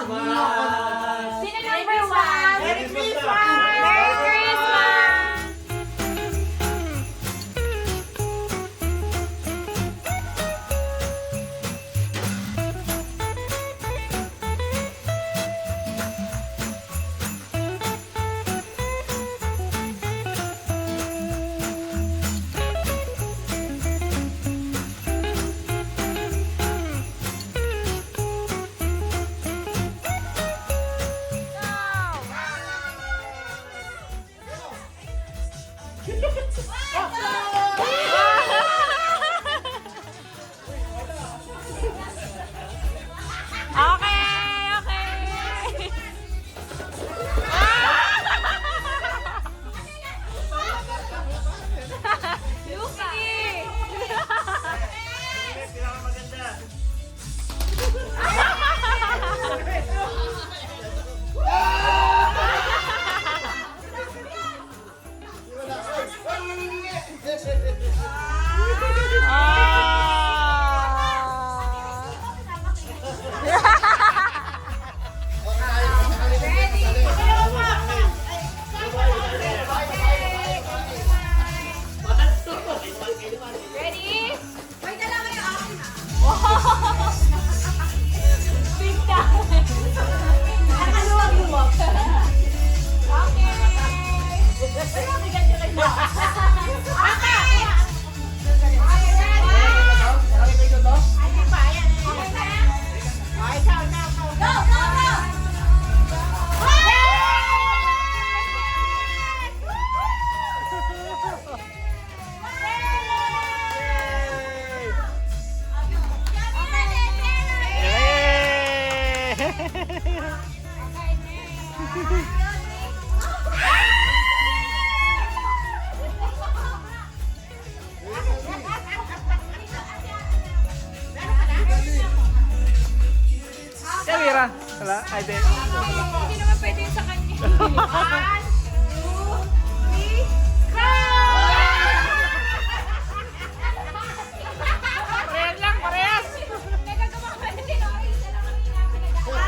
Sino number one? Merry Christmas! Merry Christmas! Okay, okay. Lucy! Ready? May dala kayo akin ah. Big time. Nakaluwag-luwag. Okay. Pero mabigat ka kayo. Aka! Go, go, go! Mira. Wala? Ay, di. Hindi naman pwede yun sa kanya. 1, 2, 3, go! Parehas lang, parehas. Teka, gumama na din ako. Isa lang ang pinapinagdaan.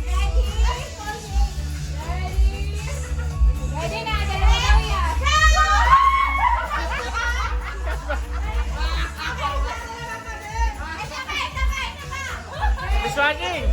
Ready? Ready? Ready na, dalawa daw yan. Miss Maggie.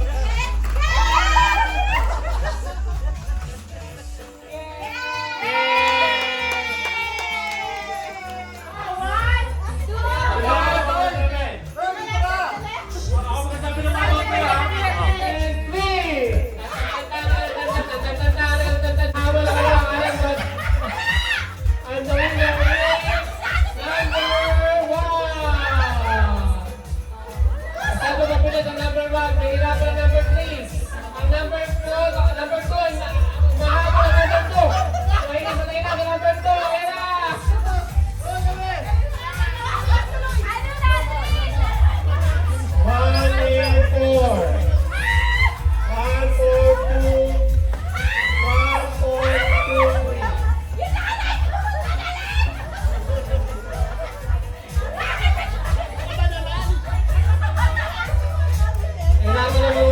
Kailangan na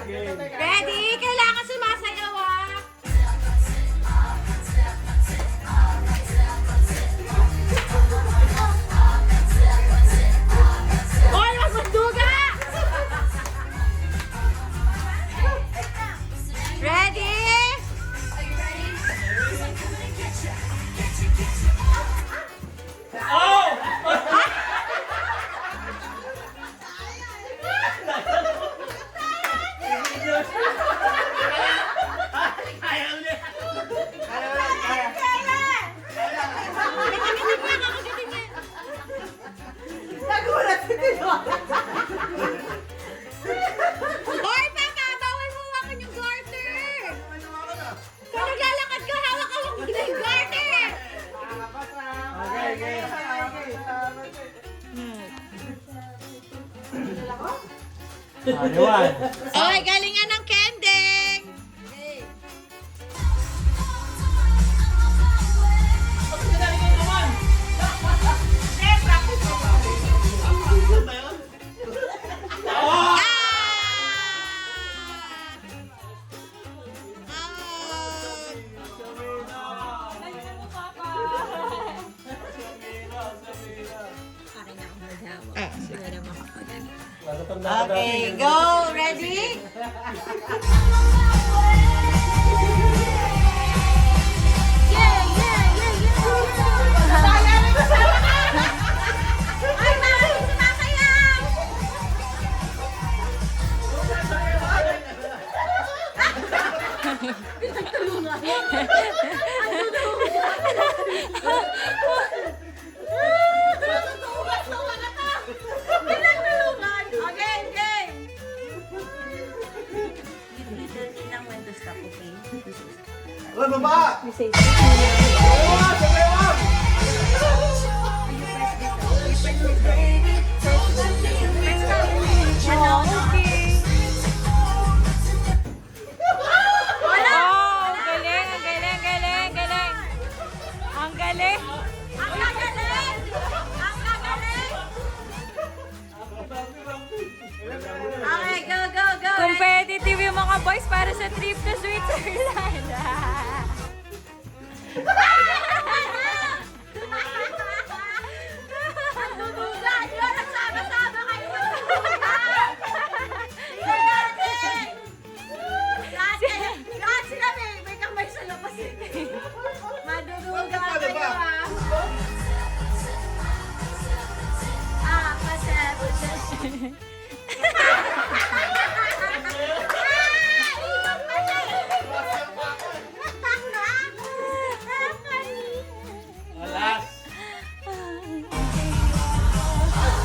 Ready? Kailangan sumasayaw ah. Oy, mas magduga! Ready? Nagulat si Tino. Hoy, Papa! Bawal mo hawakan yung garter! Kung naglalakad ka, hawak-hawak mo na yung garter! Okay. Ariwan. Oy, galingan ng kending! Okay, go. Ready? Ay, bawal yung sumasayaw! Pinagtulungan! Okay, game! Wala baba! Oh, galing, ang galing, galing, galing. Ang galing. Ang gagaling! Ang gagaling! Okay, go, go, go. Competitive yung mga boys para sa trip to Switzerland. Ang dudugan! Yun, nagsama-sama kayo! Lahat sila may kamay sa labas eh. Madudugan kayo ah. Kasi. Alas.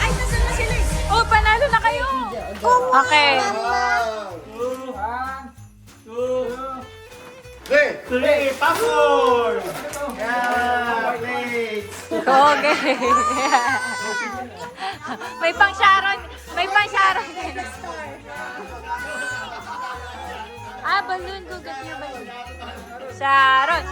Ay, nasa na sila eh. Oh, panalo na kayo. Okay. Three! Passport! Yeah! Plates! Okay. May pang Sharon. May pang Sharon. Balloon. Go get your balloon. Sharon.